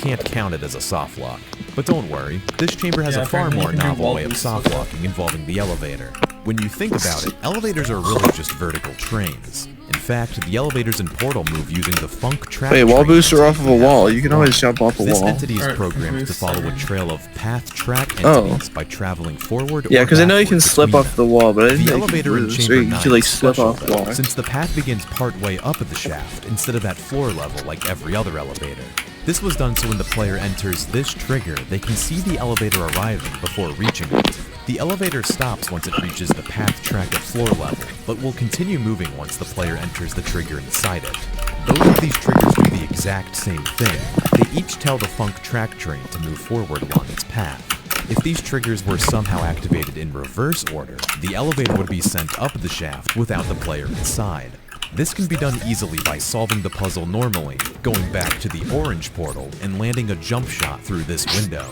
can't count it as a soft lock. But don't worry, this chamber has a far more novel way of soft locking involving the elevator. When you think about it, elevators are really just vertical trains. In fact, the elevators in Portal move using the funk track. Wait, wall booster off of a wall. You can always jump off a This wall. entity is programmed to follow a trail of path track entities by traveling forward. Yeah, because I know you can backwards slip between off the wall, but I didn't The know elevator in you Chamber 9 could like is slip special, off the wall. since the path begins partway up at the shaft instead of at floor level like every other elevator. This was done so when the player enters this trigger, they can see the elevator arriving before reaching it. The elevator stops once it reaches the path track at floor level, but will continue moving once the player enters the trigger inside it. Both of these triggers do the exact same thing. They each tell the funk track train to move forward along its path. If these triggers were somehow activated in reverse order, the elevator would be sent up the shaft without the player inside. This can be done easily by solving the puzzle normally, going back to the orange portal and landing a jump shot through this window.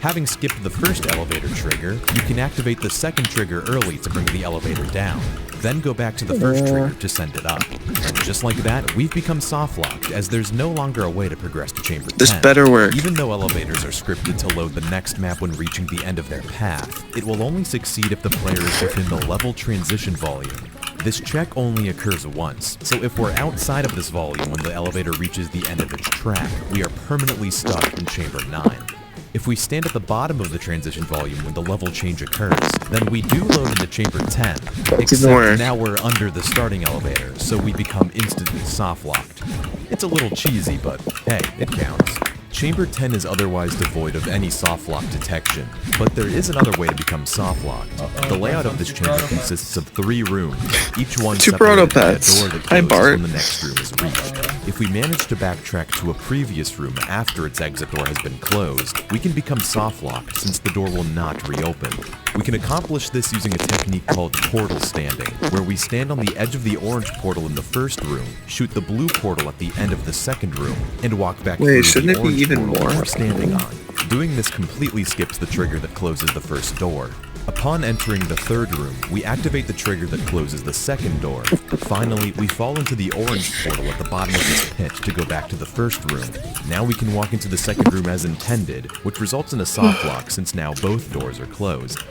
Having skipped the first elevator trigger, you can activate the second trigger early to bring the elevator down, then go back to the first trigger to send it up. And just like that, we've become soft-locked, as there's no longer a way to progress to Chamber 10. This better work. Even though elevators are scripted to load the next map when reaching the end of their path, it will only succeed if the player is within the level transition volume. This check only occurs once, so if we're outside of this volume when the elevator reaches the end of its track, we are permanently stuck in Chamber 9. If we stand at the bottom of the transition volume when the level change occurs, then we do load into Chamber 10, except now we're under the starting elevator, so we become instantly soft-locked. It's a little cheesy, but hey, it counts. Chamber 10 is otherwise devoid of any soft lock detection, but there is another way to become soft locked. The layout of this chamber consists of 3 rooms, each one separated by a door that closes when the next room is reached. If we manage to backtrack to a previous room after its exit door has been closed, we can become soft locked since the door will not reopen. We can accomplish this using a technique called portal standing, where we stand on the edge of the orange portal in the first room, shoot the blue portal at the end of the second room, and walk back through the orange portal we're standing on. Doing this completely skips the trigger that closes the first door. Upon entering the third room, we activate the trigger that closes the second door. Finally, we fall into the orange portal at the bottom of this pit to go back to the first room. Now we can walk into the second room as intended, which results in a soft lock since now both doors are closed.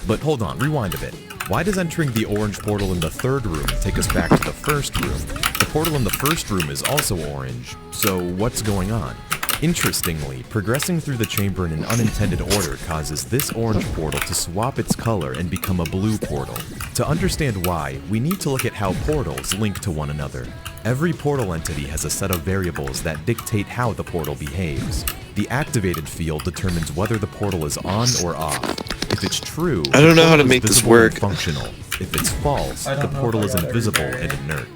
But hold on, rewind a bit. Why does entering the orange portal in the third room take us back to the first room? The portal in the first room is also orange, so what's going on? Interestingly, progressing through the chamber in an unintended order causes this orange portal to swap its color and become a blue portal. To understand why, we need to look at how portals link to one another. Every portal entity has a set of variables that dictate how the portal behaves. The activated field determines whether the portal is on or off. If it's true, I don't know how to make this work. Functional. If it's false, the portal is invisible and inert.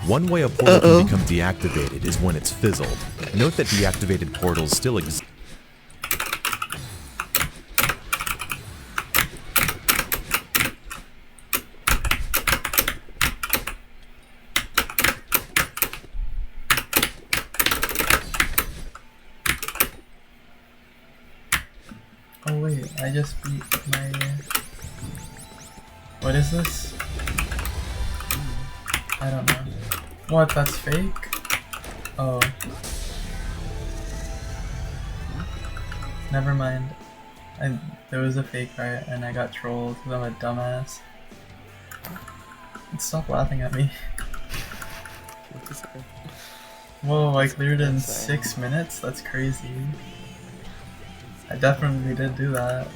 One way a portal can become deactivated is when it's fizzled. Note that deactivated portals still exist. Oh wait, I just beat my... What is this? I don't know. What, that's fake? Oh. Never mind. There was a fake right and I got trolled because I'm a dumbass. Stop laughing at me. Whoa, I cleared in 6 minutes? That's crazy. I definitely did do that.